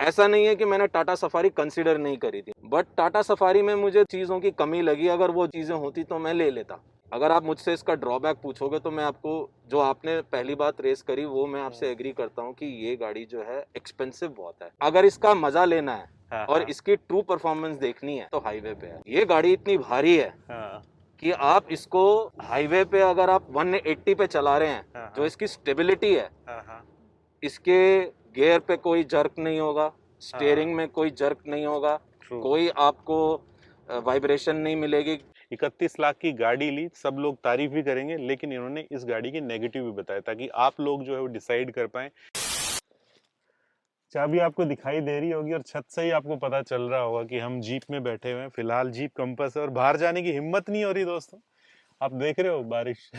ऐसा नहीं है कि मैंने टाटा सफारी कंसीडर नहीं करी थी, बट टाटा सफारी में मुझे चीज़ों की कमी लगी। अगर वो चीज़ें होती तो मैं ले लेता। अगर आप मुझसे इसका ड्रॉबैक पूछोगे तो मैं आपको, जो आपने पहली बात रेस करी, वो मैं आपसे एग्री करता हूँ कि ये गाड़ी जो है एक्सपेंसिव बहुत है। अगर इसका मजा लेना है हाँ, और हाँ। इसकी ट्रू परफॉर्मेंस देखनी है तो हाईवे पे है। ये गाड़ी इतनी भारी है हाँ, कि आप इसको हाईवे पे अगर आप 180 पे चला रहे हैं, हाँ, जो इसकी स्टेबिलिटी है, हाँ, हाँ, इसके गियर पे कोई जर्क नहीं होगा, स्टीयरिंग हाँ, में कोई जर्क नहीं होगा, ट्रू। कोई आपको वाइब्रेशन नहीं मिलेगी। 31 लाख की गाड़ी ली, सब लोग तारीफ भी करेंगे, लेकिन इन्होंने इस गाड़ी के नेगेटिव भी बताया ताकि आप लोग जो है वो डिसाइड कर पाए। चाबी आपको दिखाई दे रही होगी और छत से ही आपको पता चल रहा होगा कि हम जीप में बैठे हुए हैं। फिलहाल जीप कंपास है और बाहर जाने की हिम्मत नहीं हो रही दोस्तों। आप देख रहे हो बारिश।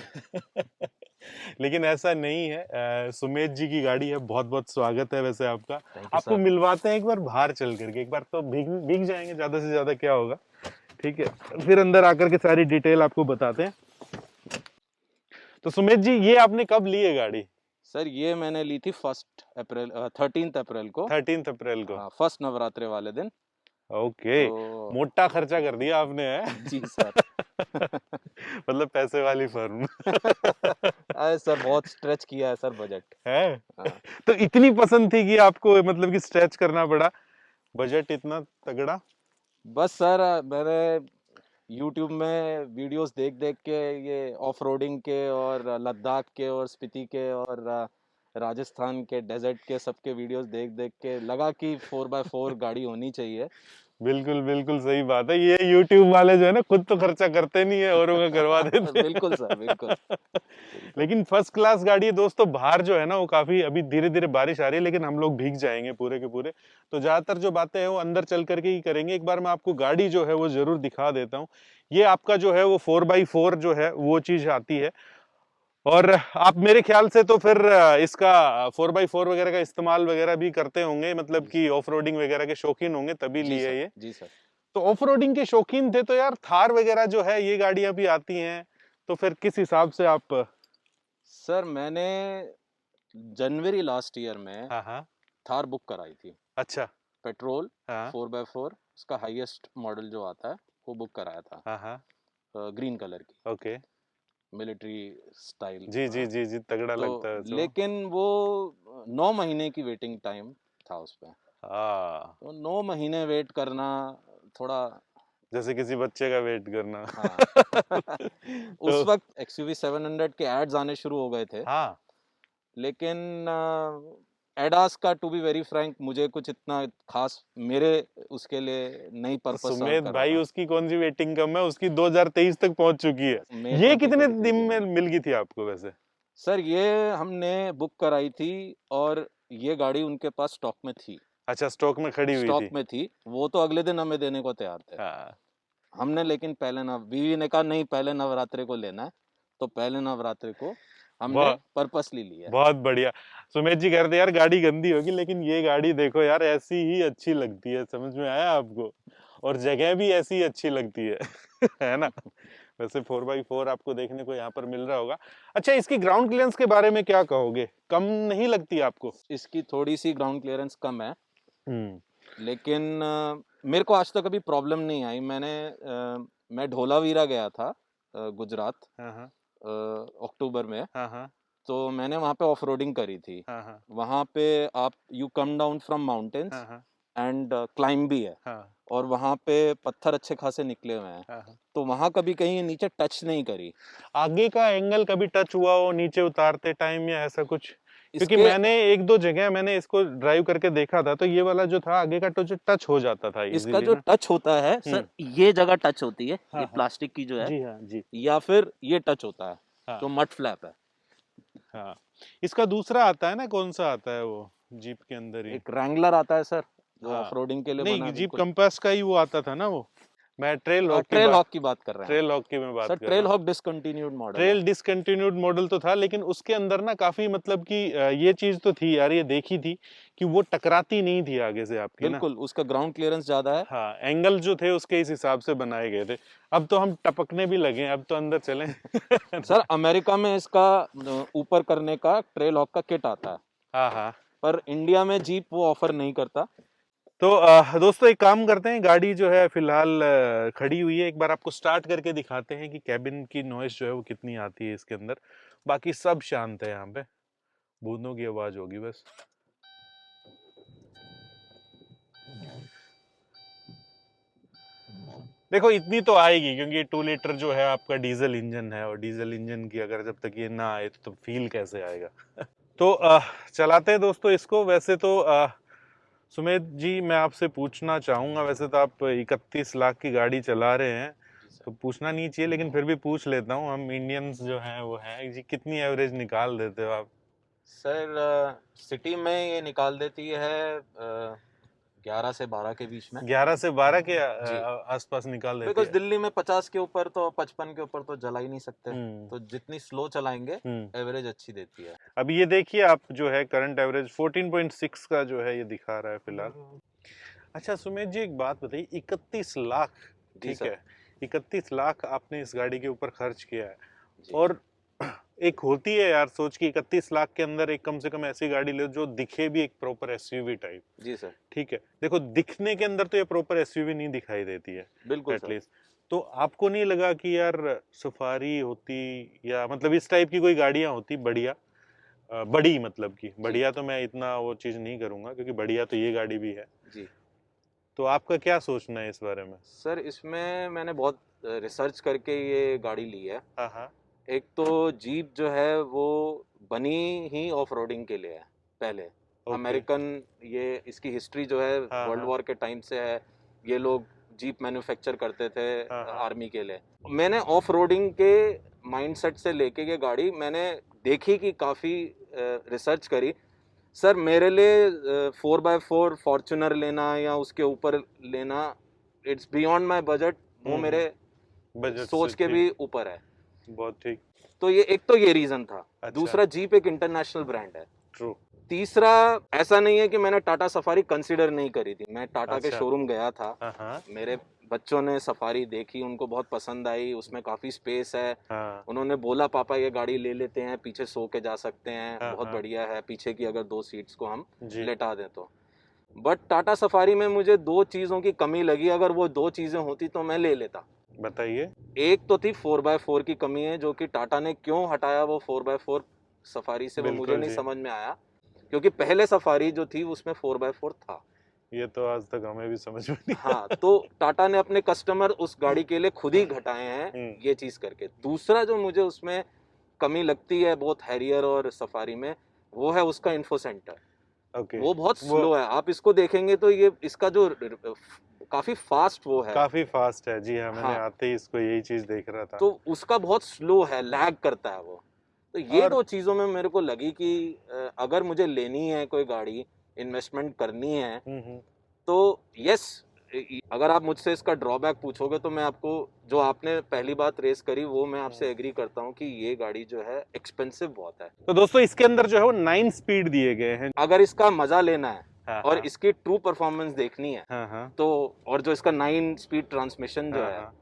लेकिन ऐसा नहीं है। सुमेध जी की गाड़ी है, बहुत बहुत स्वागत है वैसे आपका। थैंक यू आपको सर। मिलवाते हैं एक बार बाहर चल करके, एक बार तो भीग भीग जाएंगे, ज्यादा से ज्यादा क्या होगा। ठीक है, फिर अंदर आकर के सारी डिटेल आपको बताते हैं। तो सुमेध जी, ये आपने कब ली है गाड़ी? सर ये मैंने ली थी 13 अप्रैल को, 13 अप्रैल को। फर्स्ट नवरात्रे वाले दिन। ओके, तो मोटा खर्चा कर दिया आपने है। जी सर। मतलब पैसे वाली फर्म। अरे सर बहुत स्ट्रेच किया है सर बजट। है। हाँ। तो इतनी पसंद थी कि आपको मतलब कि स्ट्रेच करना पड़ा, बजट इतना तगड़ा। बस सर मैंने यूट्यूब में वीडियोस देख देख के ये ऑफ रोडिंग के और लद्दाख के और स्पीति के और राजस्थान के डेजर्ट के सबके वीडियोस देख देख के लगा कि 4x4 गाड़ी होनी चाहिए। बिल्कुल बिल्कुल सही बात है। ये YouTube वाले जो है ना, खुद तो खर्चा करते नहीं है, औरों का करवा देते बिल्कुल सर, बिल्कुल हैं। बिल्कुल। लेकिन फर्स्ट क्लास गाड़ी है दोस्तों। बाहर जो है ना वो काफी, अभी धीरे धीरे बारिश आ रही है, लेकिन हम लोग भीग जाएंगे पूरे के पूरे। तो ज्यादातर जो बातें हैं वो अंदर चल करके ही करेंगे। एक बार मैं आपको गाड़ी जो है वो जरूर दिखा देता हूँ। ये आपका जो है वो 4x4 जो है वो चीज आती है। और आप मेरे ख्याल से तो फिर इसका 4x4 वगैरह का इस्तेमाल वगैरह भी करते होंगे, मतलब जी कि ऑफ रोडिंग वगैरह के शौकीन होंगे तभी जी लिए सर, ये। जी सर। तो ऑफ रोडिंग के शौकीन थे तो यार थार वगैरह जो है ये गाड़ियां भी आती हैं, तो फिर किस हिसाब से आप। सर मैंने जनवरी लास्ट ईयर में हाँ, हाँ। थार बुक कराई थी, अच्छा। पेट्रोल हाँ, 4x4, उसका हाईएस्ट मॉडल जो आता है वो बुक कराया था, हाँ, हाँ। ग्रीन कलर की, ओके। Military style. जी जी जी जी, तगड़ा तो लगता है तो। लेकिन वो 9 महीने की वेटिंग टाइम था उस पे। हाँ, तो 9 महीने वेट करना थोड़ा। जैसे किसी बच्चे का वेट करना। हाँ। तो उस वक्त XUV 700 के एड्स आने शुरू हो गए थे, हाँ, लेकिन एडास का टू बी वेरी फ्रैंक मुझे कुछ इतना खास मेरे उसके लिए नहीं तो पर्पस सर्व सुमेध कर रहा भाई था। उसकी कौन सी वेटिंग कम है, उसकी 2023 तक पहुंच चुकी है। मई ये कितने 2023 दिन की में है। मिल गई थी आपको वैसे? सर ये हमने बुक कराई थी और ये गाड़ी उनके पास स्टॉक में थी। अच्छा, स्टॉक में खड़ी हुई स्टॉक थी। में थी, वो तो अगले दिन हमें देने को तैयार थे। हाँ। हमने लेकिन पहले नव बीवी ने कहा नहीं पहले नवरात्रे को लेना है, तो पहले नवरात्रे को हमने बहुत पर्पसली लिया। बहुत बढ़िया। सुमेश जी कह रहे थे यार गाड़ी गंदी होगी, लेकिन ये गाड़ी देखो यार ऐसी ही अच्छी लगती है, समझ में आया आपको? और जगह भी ऐसी ही अच्छी लगती है। है ना? वैसे 4x4 आपको देखने को यहाँ पर मिल रहा होगा। अच्छा, इसकी ग्राउंड क्लियरेंस के बारे में क्या कहोगे? कम नहीं लगती आपको? इसकी थोड़ी सी ग्राउंड क्लियरेंस कम है, हम्म। लेकिन मेरे को आज तक अभी प्रॉब्लम नहीं आई। मैं ढोलावीरा गया था, गुजरात, हाँ, हाँ, अक्टूबर में। हाँ, हाँ, तो मैंने वहाँ पे ऑफ रोडिंग करी थी। हाँ, हाँ, वहाँ पे आप you come down from mountains हाँ, हाँ, एंड क्लाइंब भी है, हाँ, और वहाँ पे पत्थर अच्छे खासे निकले हुए हैं। हाँ, हाँ। तो वहाँ कभी कहीं नीचे टच नहीं करी। आगे का एंगल कभी टच हुआ हो नीचे उतारते टाइम या ऐसा कुछ? क्योंकि इसके मैंने एक दो जगह मैंने इसको ड्राइव करके देखा था, तो ये वाला जो था आगे का टच टच हो जाता था इसका इजीली जो ना। टच होता है हम्म। सर, ये जगह टच होती है, हाँ, ये हाँ। प्लास्टिक की जो है, जी हाँ, जी। या फिर ये टच होता है हाँ, जो मड फ्लैप है। हाँ। इसका दूसरा आता है ना, कौन सा आता है वो जीप के अंदर ही? एक रैंगलर आता है सर, जो ऑफ हाँ। रोडिंग के लिए बना नहीं, है, जीप बिल्कुल। कंपास का ही वो आता था ना वो। मैं ट्रेल हॉक की ट्रेल बात हॉक की बात कर रहे हैं आप? ट्रेल हॉक की मैं बात सर कर रहा ट्रेल हूँ। हॉक डिसकंटिन्यूड मॉडल है। ट्रेल डिसकंटिन्यूड मॉडल तो था, लेकिन उसके अंदर ना काफी मतलब कि ये चीज तो थी यार, ये देखी थी कि वो टकराती नहीं थी आगे से आपकी ना। बिल्कुल, उसका ग्राउंड क्लियरेंस ज्यादा है। हाँ, एंगल जो थे उसके इस हिसाब से बनाए गए थे। अब तो हम टपकने भी लगे हैं, अब तो अंदर चलें। सर अमेरिका में इसका ऊपर करने का ट्रेल हॉक का किट आता है, हाँ, हाँ। पर इंडिया में जीप वो ऑफर नहीं करता। तो दोस्तों एक काम करते हैं, गाड़ी जो है फिलहाल खड़ी हुई है, एक बार आपको स्टार्ट करके दिखाते हैं कि कैबिन की नॉइस जो है वो कितनी आती है इसके अंदर। बाकी सब शांत है यहाँ पे, बूंदों की आवाज होगी बस। देखो इतनी तो आएगी क्योंकि 2 लीटर जो है आपका डीजल इंजन है, और डीजल इंजन की अगर जब तक ये ना आए तो फील कैसे आएगा। तो चलाते हैं दोस्तों इसको। वैसे तो सुमेध जी मैं आपसे पूछना चाहूंगा, वैसे तो आप 31 लाख की गाड़ी चला रहे हैं जी सर। तो पूछना नहीं चाहिए, लेकिन फिर भी पूछ लेता हूँ, हम इंडियंस जो हैं वो हैं जी, कितनी एवरेज निकाल देते हो आप? सर सिटी में ये निकाल देती है 11 से 12 के बीच में। 11 से 12 के जी, आसपास निकाल देती बिकॉज है। दिल्ली में 50 के ऊपर तो 55 के ऊपर तो जला ही नहीं सकते, हम्म। तो जितनी स्लो चलाएंगे हम्म। एवरेज अच्छी देती है। अभी ये देखिए आप, जो है करंट एवरेज 14.6 का जो है ये दिखा रहा है फिलहाल। अच्छा सुमेश जी एक बात बताइए, 31 लाख, जी ठीक सर। है, 31 लाख आपने इस गाड़ी के ऊपर खर्च किया है, जी और एक होती है यार सोच कि 31 लाख के अंदर एक कम से कम ऐसी गाड़ी ले जो दिखे भी एक प्रॉपर एसयूवी टाइप। जी सर। ठीक है, देखो दिखने के अंदर तो ये प्रॉपर एसयूवी नहीं दिखाई देती है बिल्कुल सर। एटलीस्ट। तो आपको नहीं लगा कि यार सफारी होती, या मतलब इस टाइप की कोई गाड़ियां होती बढ़िया, बड़ी मतलब की जी बढ़िया, तो मैं इतना वो चीज नहीं करूंगा क्योंकि बढ़िया तो ये गाड़ी भी है। जी तो आपका क्या सोचना है इस बारे में? सर, इसमें मैंने बहुत रिसर्च करके ये गाड़ी ली है। हाँ हाँ। एक तो जीप जो है वो बनी ही ऑफ रोडिंग के लिए है पहले। ओके। अमेरिकन, ये इसकी हिस्ट्री जो है हाँ वर्ल्ड हाँ। वॉर के टाइम से है। ये लोग जीप मैन्युफैक्चर करते थे हाँ हाँ। आर्मी के लिए। मैंने ऑफ रोडिंग के माइंडसेट से लेके ये गाड़ी मैंने देखी कि काफ़ी रिसर्च करी। सर मेरे लिए 4x4 फॉर्चुनर लेना या उसके ऊपर लेना, इट्स बियॉन्ड माई बजट। वो मेरे बजट से सोच के ठीक। भी ऊपर है। बहुत ठीक। तो ये एक तो ये रीजन था। अच्छा। दूसरा, जीप एक इंटरनेशनल ब्रांड है। ट्रू। तीसरा, ऐसा नहीं है कि मैंने टाटा सफारी कंसीडर नहीं करी थी। मैं टाटा के अच्छा। शोरूम गया था। हाँ हाँ। मेरे बच्चों ने सफारी देखी, उनको बहुत पसंद आई, उसमें काफ़ी स्पेस है। हाँ उन्होंने बोला पापा ये गाड़ी ले लेते हैं, पीछे सो के जा सकते हैं, हाँ। बहुत हाँ बढ़िया है, पीछे की अगर 2 सीट्स को हम जी। लेटा दें तो। बट टाटा सफारी में मुझे 2 चीज़ों की कमी लगी। अगर वो 2 चीज़ें होती तो मैं ले लेता। बताइए। एक तो थी 4x4 की कमी है, जो कि टाटा ने क्यों हटाया वो 4x4 सफारी से, वो मुझे बिल्कुल नहीं जी। समझ में आया। क्योंकि पहले सफारी जो थी उसमें 4x4 था। ये तो आज तक हमें भी समझ में नहीं हाँ, तो टाटा ने अपने कस्टमर उस गाड़ी के लिए खुद ही घटाए हैं हम्म। ये चीज़ करके। दूसरा जो मुझे उसमें कमी लगती है बहुत हैरियर और सफारी में, वो है उसका इन्फो सेंटर। ओके। वो बहुत वो स्लो है। आप इसको देखेंगे तो ये इसका जो काफ़ी फास्ट वो है। काफी फास्ट है जी हाँ, मैंने हाँ, आते ही इसको यही चीज देख रहा था। तो उसका बहुत स्लो है, लैग करता है वो। तो ये और 2 चीज़ों में मेरे को लगी कि अगर मुझे लेनी है कोई गाड़ी, इन्वेस्टमेंट करनी है, हम्म। तो यस, अगर आप मुझसे इसका ड्रॉबैक पूछोगे तो मैं आपको, जो आपने पहली बात रेस करी, वो मैं आपसे एग्री करता हूँ कि ये गाड़ी जो है एक्सपेंसिव बहुत है। तो दोस्तों इसके अंदर जो है वो 9 स्पीड दिए गए हैं। अगर इसका मज़ा लेना है हाँ और हाँ। इसकी ट्रू परफॉर्मेंस देखनी है, हाँ हाँ। तो और जो इसका 9 स्पीड ट्रांसमिशन जो हाँ है, हाँ।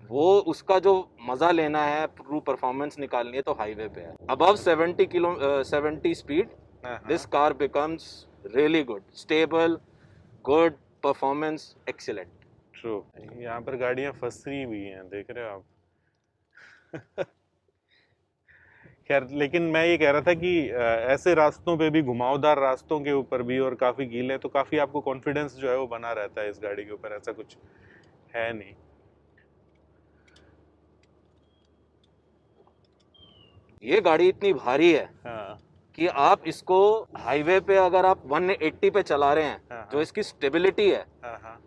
वो उसका जो मजा लेना है, ट्रू परफॉर्मेंस निकालनी है, तो हाईवे पे है। अबव 70 स्पीड, हाँ दिस हाँ। Car becomes really good, stable, good performance, excellent. True. यहाँ पर गाड़ियां फंसी हुई हैं, देख रहे हो आप? खैर, लेकिन मैं ये कह रहा था कि ऐसे रास्तों पे भी, घुमावदार रास्तों के ऊपर भी, और काफी गीले, तो काफी आपको कॉन्फिडेंस जो है वो बना रहता है इस गाड़ी के ऊपर, ऐसा कुछ है नहीं। ये गाड़ी इतनी भारी है हाँ कि आप इसको हाईवे पे अगर आप 180 पे चला रहे हैं, हाँ। जो हाँ इसकी स्टेबिलिटी है, हाँ। हाँ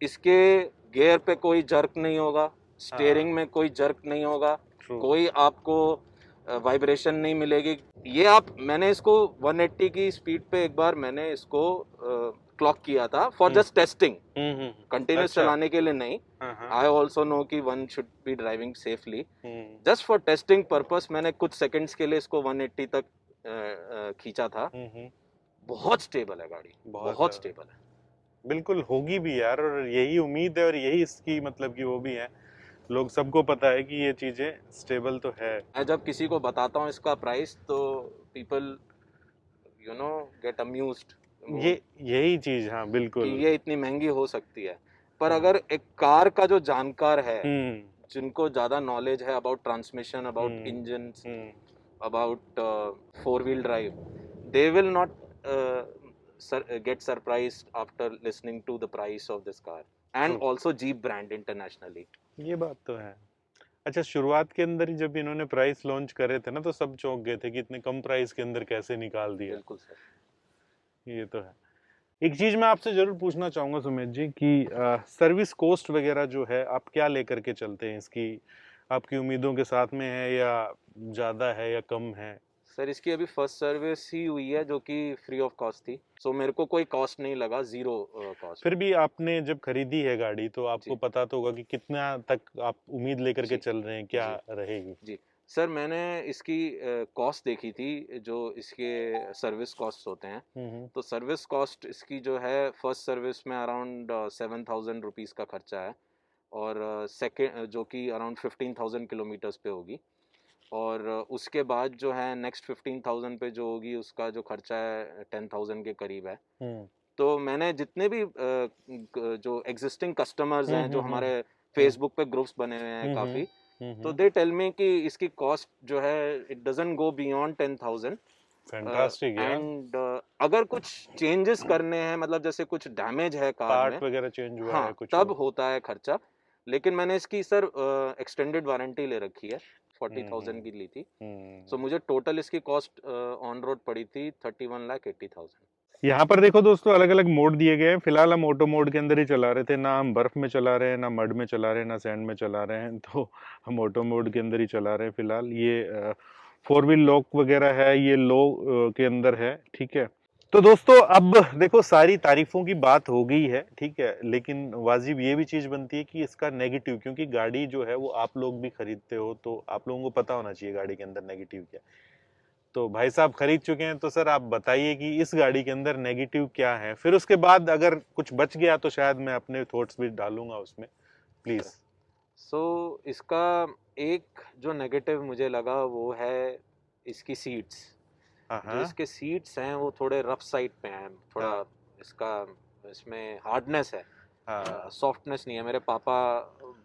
इसके गियर पे कोई जर्क नहीं होगा, हाँ। स्टीयरिंग में कोई जर्क नहीं होगा, ट्रू। कोई आपको वाइब्रेशन नहीं मिलेगी। ये आप, मैंने इसको 180 की स्पीड पे एक बार मैंने इसको क्लॉक किया था फॉर जस्ट टेस्टिंग, कंटिन्यूस अच्छा। चलाने के लिए नहीं। हाँ हाँ। आई ऑल्सो नो कि one should be driving safely. Hmm. Just for testing purpose मैंने कुछ सेकंड्स के लिए इसको 180 तक खींचा था। हम्म। बहुत स्टेबल है गाड़ी, बहुत बहुत ज्यादा। स्टेबल है। बिल्कुल होगी भी यार, और यही उम्मीद है, और यही इसकी मतलब कि वो भी है, लोग सबको पता है कि ये चीजें स्टेबल तो है। मैं जब किसी को बताता हूँ इसका प्राइस, तो पीपल गेट अम्यूज्ड वो ये यही चीज, हाँ कि बिल्कुल। ये इतनी महंगी हो सकती है। पर हाँ। अगर एक कार का जो जानकार है, हम्म। जिनको ज़्यादा नॉलेज है about transmission, about hmm. Engines, hmm. about four wheel drive, they will not get surprised after listening to the price of this car, and true, also Jeep brand internationally. ये बात तो है। अच्छा, शुरुआत के अंदर ही जब इन्होंने प्राइस लॉन्च करे थे ना, तो सब चौंक गए थे कि इतने कम प्राइस के अंदर कैसे निकाल दिया। बिल्कुल सर। ये तो है। एक चीज मैं आपसे जरूर पूछना चाहूंगा सुमित जी कि सर्विस कॉस्ट वगैरह जो है आप क्या लेकर के चलते हैं इसकी, आपकी उम्मीदों के साथ में है या ज्यादा है या कम है? सर इसकी अभी फर्स्ट सर्विस ही हुई है जो कि फ्री ऑफ कॉस्ट थी, सो मेरे को कोई कॉस्ट नहीं लगा, जीरो कॉस्ट। फिर भी आपने जब खरीदी है गाड़ी तो आपको जी पता तो होगा कि कितना तक आप उम्मीद लेकर के जी चल रहे हैं, क्या जी रहेगी? जी। सर मैंने इसकी कॉस्ट देखी थी, जो इसके सर्विस कॉस्ट होते हैं। हम्म। तो सर्विस कॉस्ट इसकी जो है फर्स्ट सर्विस में अराउंड 7,000 रुपीज़ का खर्चा है, और सेकेंड जो कि अराउंड 15,000 किलोमीटर्स पे होगी, और उसके बाद जो है नेक्स्ट 15,000 पे जो होगी उसका जो खर्चा है 10,000 के करीब है। हम्म। तो मैंने जितने भी जो एग्जिस्टिंग कस्टमर्स हम्म। हैं, जो हम्म। हमारे हम्म। फेसबुक पे ग्रुप्स बने हुए हैं हम्म। काफ़ी, तो हम्म। दे टेल मी कि इसकी कॉस्ट जो है it doesn't go beyond 10,000। Fantastic यार। एंड अगर कुछ चेंजेस करने हैं, मतलब जैसे कुछ डैमेज है कार में, पार्ट वगैरह चेंज हुआ हाँ है कुछ तब हो? होता है खर्चा। लेकिन मैंने इसकी सर एक्सटेंडेड वारंटी ले रखी है, हम्म। 40,000 की ली थी। हम्म। सो मुझे टोटल इसकी कॉस्ट ऑन रोड पड़ी थी 31,80,000। यहाँ पर देखो दोस्तों, अलग अलग मोड दिए गए हैं। फिलहाल हम ऑटो मोड के अंदर ही चला रहे थे, ना हम बर्फ में चला रहे हैं, ना मड में चला रहे हैं, ना सैंड में चला रहे हैं, तो हम ऑटो मोड के अंदर ही चला रहे हैं फिलहाल। ये फोर व्हील लॉक वगैरह है, ये लो के अंदर है, ठीक है। तो दोस्तों अब देखो, सारी तारीफों की बात हो गई है, ठीक है, लेकिन वाजिब ये भी चीज बनती है कि इसका नेगेटिव, क्योंकि गाड़ी जो है वो आप लोग भी खरीदते हो, तो आप लोगों को पता होना चाहिए गाड़ी के अंदर नेगेटिव क्या है। तो भाई साहब खरीद चुके हैं, तो सर आप बताइए कि इस गाड़ी के अंदर नेगेटिव क्या है, फिर उसके बाद अगर कुछ बच गया तो शायद मैं अपने थॉट्स भी डालूंगा उसमें, प्लीज। सो इसका एक जो नेगेटिव मुझे लगा वो है इसकी सीट्स। हाँ जो हाँ। इसके सीट्स हैं वो थोड़े रफ साइड पे हैं थोड़ा। हाँ इसका इसमें हार्डनेस है, हाँ। सॉफ्टनेस नहीं है। मेरे पापा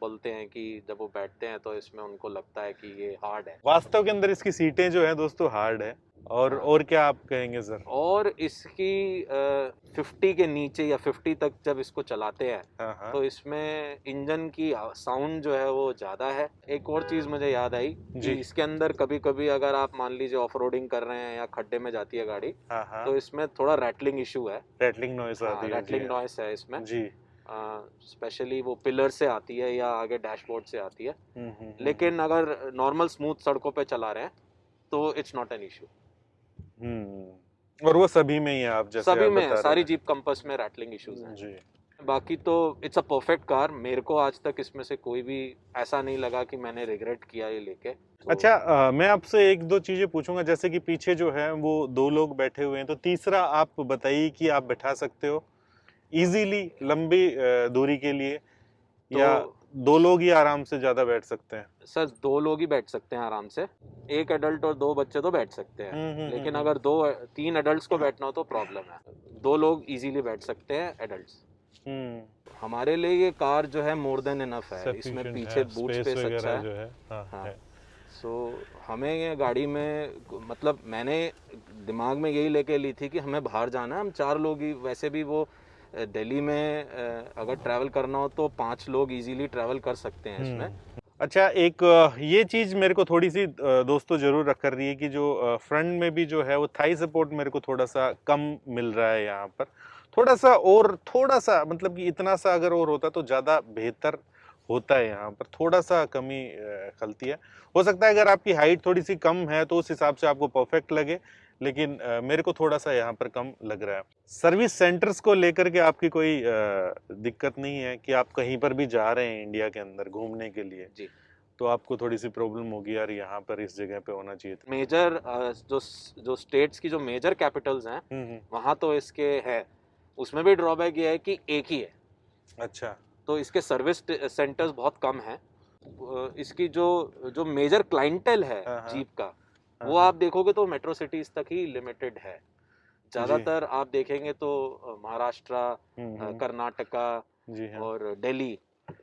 बोलते हैं कि जब वो बैठते हैं तो इसमें उनको लगता है कि ये हार्ड है। वास्तव के अंदर इसकी सीटें जो है दोस्तों हार्ड है। हाँ। और क्या आप कहेंगे सर? और इसकी 50 के नीचे या 50 तक जब इसको चलाते हैं हाँ हाँ। तो इसमें इंजन की साउंड जो है वो ज़्यादा है। एक और चीज़ मुझे याद आई कि जी। इसके अंदर कभी कभी अगर आप मान लीजिए ऑफ रोडिंग कर रहे हैं या खड्डे में जाती है गाड़ी, हाँ हाँ। तो इसमें थोड़ा रैटलिंग इशू है। रैटलिंग नॉइस हाँ आती है, जी रैटलिंग हाँ। नॉइस है इसमें, जी। स्पेशली वो पिलर से आती है या आगे डैशबोर्ड से आती है। हम्म। लेकिन अगर नॉर्मल स्मूथ सड़कों पे चला रहे हैं तो इट्स नॉट एन इशू। और वो सभी में ही है, आप जैसे सभी आप में है, बता रहे सारी थे। जीप कंपास में रैटलिंग इश्यूज हैं। जी। बाकी तो इट्स अ परफेक्ट कार। मेरे को आज तक इसमें से कोई भी ऐसा नहीं लगा कि मैंने रिग्रेट किया ये लेके। तो अच्छा, मैं आपसे एक दो चीजें पूछूंगा, जैसे कि पीछे जो है वो दो लोग बैठे हुए हैं, तो तीसरा आप बताइए कि आप बैठा सकते हो इजीली लंबी दूरी के लिए, तो या दो लोग ही आराम से ज्यादा बैठ सकते हैं? सर दो लोग ही बैठ सकते हैं आराम से। एक एडल्ट और दो बच्चे तो बैठ सकते हैं, लेकिन अगर दो तीन एडल्ट्स को बैठना हो तो प्रॉब्लम है। दो लोग इजीली बैठ सकते हैं एडल्ट्स। हम्म। हमारे लिए ये कार जो है मोर देन इनफ है। इसमें सफिशिएंट पीछे है, बूट स्पेस स्पेस अच्छा वगैरह है। जो है, हाँ हाँ। है। सो हमें ये गाड़ी में मतलब मैंने दिमाग में यही लेके ली थी कि हमें बाहर जाना है, हम चार लोग ही। वैसे भी वो दिल्ली में अगर ट्रैवल करना हो तो 5 लोग इजीली ट्रैवल कर सकते हैं इसमें। अच्छा, एक ये चीज मेरे को थोड़ी सी दोस्तों जरूर रख कर रही है कि जो फ्रंट में भी जो है वो थाई सपोर्ट मेरे को थोड़ा सा कम मिल रहा है यहाँ पर। थोड़ा सा, और थोड़ा सा, मतलब कि इतना सा अगर और होता तो ज्यादा बेहतर होता है। यहाँ पर थोड़ा सा कमी खलती है। हो सकता है अगर आपकी हाइट थोड़ी सी कम है तो उस हिसाब से आपको परफेक्ट लगे, लेकिन मेरे को थोड़ा सा यहाँ पर कम लग रहा है। सर्विस सेंटर्स को लेकर के आपकी कोई दिक्कत नहीं है कि आप कहीं पर भी जा रहे हैं इंडिया के अंदर घूमने के लिए, जी। तो आपको थोड़ी सी प्रॉब्लम होगी यार, यहाँ पर इस जगह पे होना चाहिए था? मेजर जो जो स्टेट्स की जो मेजर कैपिटल्स हैं वहाँ तो इसके है। उसमें भी ड्रॉबैक ये है कि एक ही है, अच्छा। तो इसके सर्विस सेंटर्स बहुत कम हैं। इसकी जो जो मेजर क्लाइंटेल है हाँ हाँ। जीप का, हाँ वो हाँ। आप देखोगे तो मेट्रो सिटीज तक ही लिमिटेड है। ज़्यादातर आप देखेंगे तो महाराष्ट्र, हम्म। कर्नाटका जी हाँ। और दिल्ली,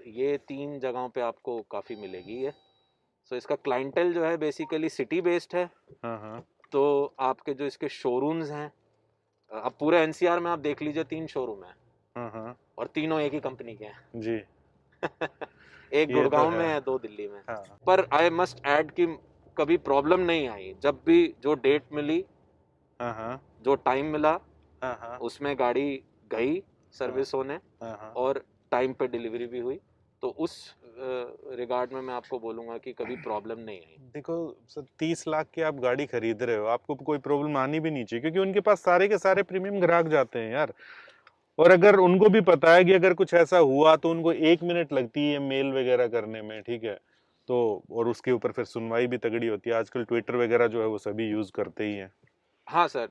ये 3 जगहों पे आपको काफ़ी मिलेगी ये। सो इसका क्लाइंटेल जो है बेसिकली सिटी बेस्ड है। हाँ हाँ। तो आपके जो इसके शोरूम्स हैं, अब पूरे एनसीआर में आप देख लीजिए 3 शोरूम हैं हाँ हाँ। और तीनों एक ही कंपनी के हैं। जी। एक ये तो गुड़गांव है। में है, 2 दिल्ली में। हाँ पर आई मस्ट ऐड कि कभी प्रॉब्लम नहीं आई। जब भी जो डेट मिली, हाँ। हाँ जो टाइम मिला, हाँ। हाँ उसमें गाड़ी गई हाँ। सर्विस होने हाँ हाँ। और टाइम पे डिलीवरी भी हुई। तो उस रिगार्ड में मैं आपको बोलूँगा कि कभी प्रॉब्लम नहीं आई। देखो सर, 30 लाख की आप गाड़ी खरीद रहे हो, आपको कोई प्रॉब्लम आनी भी नहीं चाहिए, क्योंकि उनके पास सारे के सारे प्रीमियम ग्राहक जाते हैं यार। और अगर उनको भी पता है कि अगर कुछ ऐसा हुआ तो उनको 1 मिनट लगती है मेल वगैरह करने में, ठीक है। तो और उसके ऊपर फिर सुनवाई भी तगड़ी होती है। आजकल ट्विटर वगैरह जो है वो सभी यूज करते ही हैं, हाँ सर,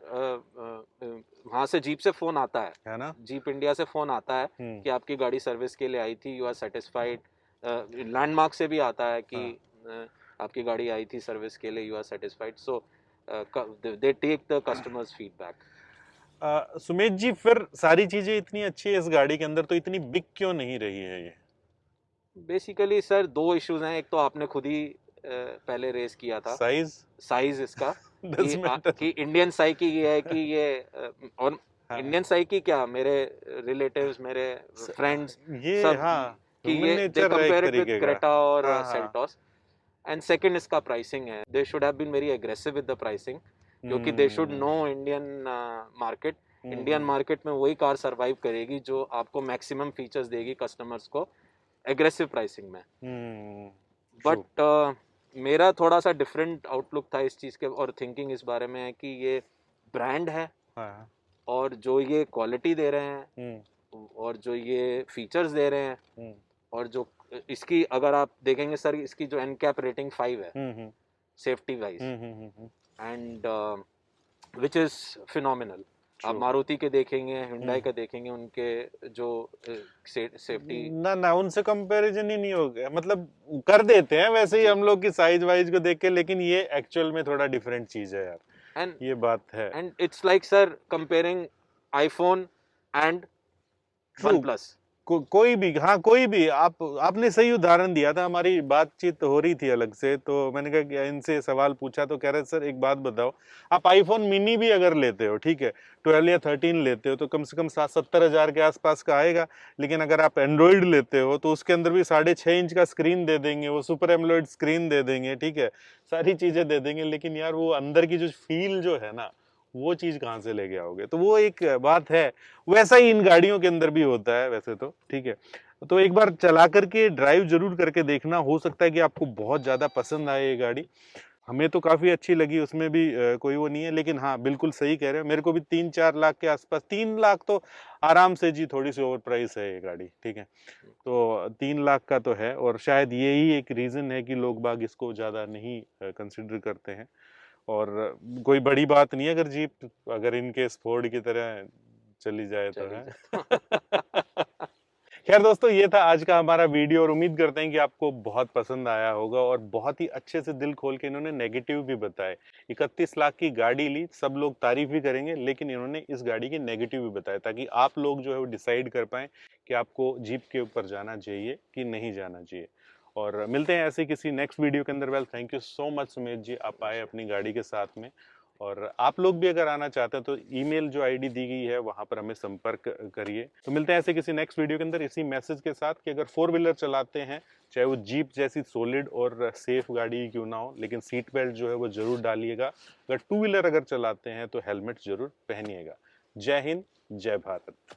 वहाँ से जीप से फ़ोन आता है। है ना। जीप इंडिया से फ़ोन आता है हम्म। कि आपकी गाड़ी सर्विस के लिए आई थी, यू आर सेटिस्फाइड। लैंडमार्क से भी आता है कि हाँ। आपकी गाड़ी आई थी सर्विस के लिए, you are satisfied. So they take the customers feedback. Sumit ji, फिर सारी चीजें इतनी अच्छी है इस गाड़ी के अंदर, तो इतनी बिक क्यों नहीं रही है ये? बेसिकली सर 2 इश्यूज हैं। एक तो आपने खुद ही पहले रेस किया था, साइज। साइज इसका। 10 मीटर। कि इंडियन साइकी ये है कि ये और हाँ। इंडियन साइकी क्या, मेरे रिलेटिव्स, मेरे स- फ्रेंड्स ये सब, हाँ, कि ह्यूमन ये दे नेचर है एक कंपेयर इट विद तरीके का। क्रेटा और हाँ हाँ। सेल्टॉस। एंड सेकंड इसका प्राइसिंग है। They should have been very aggressive with the pricing, क्योंकि they should hmm. No Indian market. Indian hmm. Market में वही कार सरवाइव करेगी जो आपको मैक्सिमम फीचर्स देगी कस्टमर्स को एग्रेसिव प्राइसिंग में। हम्म। ट्रू। बट मेरा थोड़ा सा डिफरेंट आउटलुक था इस चीज़ के, और थिंकिंग इस बारे में है कि ये ब्रांड है, हाँ। और जो ये क्वालिटी दे रहे हैं हम्म। और जो ये फीचर्स दे रहे हैं, हम्म। और जो इसकी अगर आप देखेंगे सर, इसकी जो एनकैप रेटिंग 5 है hmm. Safety wise, hmm. And which is phenomenal. आप ट्रू। मारुति के देखेंगे, हम्म। हुंडई का देखेंगे, उनके जो सेफ्टी। ना ना, उनसे कंपैरिजन ही नहीं हो गया, मतलब कर देते हैं वैसे ही जी। हम लोग की साइज वाइज को देख के, लेकिन ये एक्चुअल में थोड़ा डिफरेंट चीज है यार। एंड ये बात है। And it's like sir comparing iPhone and one true. Plus. कोई भी, हाँ कोई भी, आपने सही उदाहरण दिया था। हमारी बातचीत हो रही थी अलग से, तो मैंने कहा कि इनसे सवाल पूछा तो कह रहे सर एक बात बताओ, आप आईफोन मिनी भी अगर लेते हो, ठीक है, 12 या 13 लेते हो, तो कम से कम 60-70 हजार के आसपास का आएगा। लेकिन अगर आप एंड्रॉइड लेते हो तो उसके अंदर भी 6.5 इंच का स्क्रीन दे देंगे, वो सुपर एमोलेड स्क्रीन दे देंगे, ठीक है, सारी चीजें दे देंगे, लेकिन यार वो अंदर की जो फील जो है ना, वो चीज कहाँ से लेके आओगे? तो वो एक बात है। वैसा ही इन गाड़ियों के अंदर भी होता है वैसे तो, ठीक है। तो एक बार चला करके ड्राइव जरूर करके देखना, हो सकता है कि आपको बहुत ज्यादा पसंद आए ये गाड़ी। हमें तो काफी अच्छी लगी, उसमें भी कोई वो नहीं है। लेकिन हाँ, बिल्कुल सही कह रहे हो, मेरे को भी 3-4 लाख के आसपास, 3 लाख तो आराम से जी, थोड़ी सी ओवर प्राइस है ये गाड़ी, ठीक है। तो 3 लाख का तो है, और शायद यही एक रीजन है कि लोग बाग इसको ज्यादा नहीं कंसिडर करते हैं। और कोई बड़ी बात नहीं है अगर जीप, अगर इनके फोर्ड की तरह चली जाए तो, चली है। जाए। खैर दोस्तों, ये था आज का हमारा वीडियो, और उम्मीद करते हैं कि आपको बहुत पसंद आया होगा, और बहुत ही अच्छे से दिल खोल के इन्होंने नेगेटिव भी बताए। 31 लाख की गाड़ी ली, सब लोग तारीफ भी करेंगे, लेकिन इन्होंने इस गाड़ी के नेगेटिव भी बताए, ताकि आप लोग जो है वो डिसाइड कर पाए कि आपको जीप के ऊपर जाना चाहिए कि नहीं जाना चाहिए। और मिलते हैं ऐसे किसी नेक्स्ट वीडियो के अंदर। Well, thank you so much Sumesh ji, आप आए अपनी गाड़ी के साथ में। और आप लोग भी अगर आना चाहते हैं तो ईमेल जो आईडी दी गई है वहां पर हमें संपर्क करिए। तो मिलते हैं ऐसे किसी नेक्स्ट वीडियो के अंदर इसी मैसेज के साथ, कि अगर 4 व्हीलर चलाते हैं, चाहे वो जीप जैसी सॉलिड और सेफ गाड़ी क्यों ना हो, लेकिन सीट बेल्ट जो है वो जरूर डालिएगा। अगर 2 व्हीलर अगर चलाते हैं तो हेलमेट जरूर पहनिएगा। जय हिंद, जय भारत।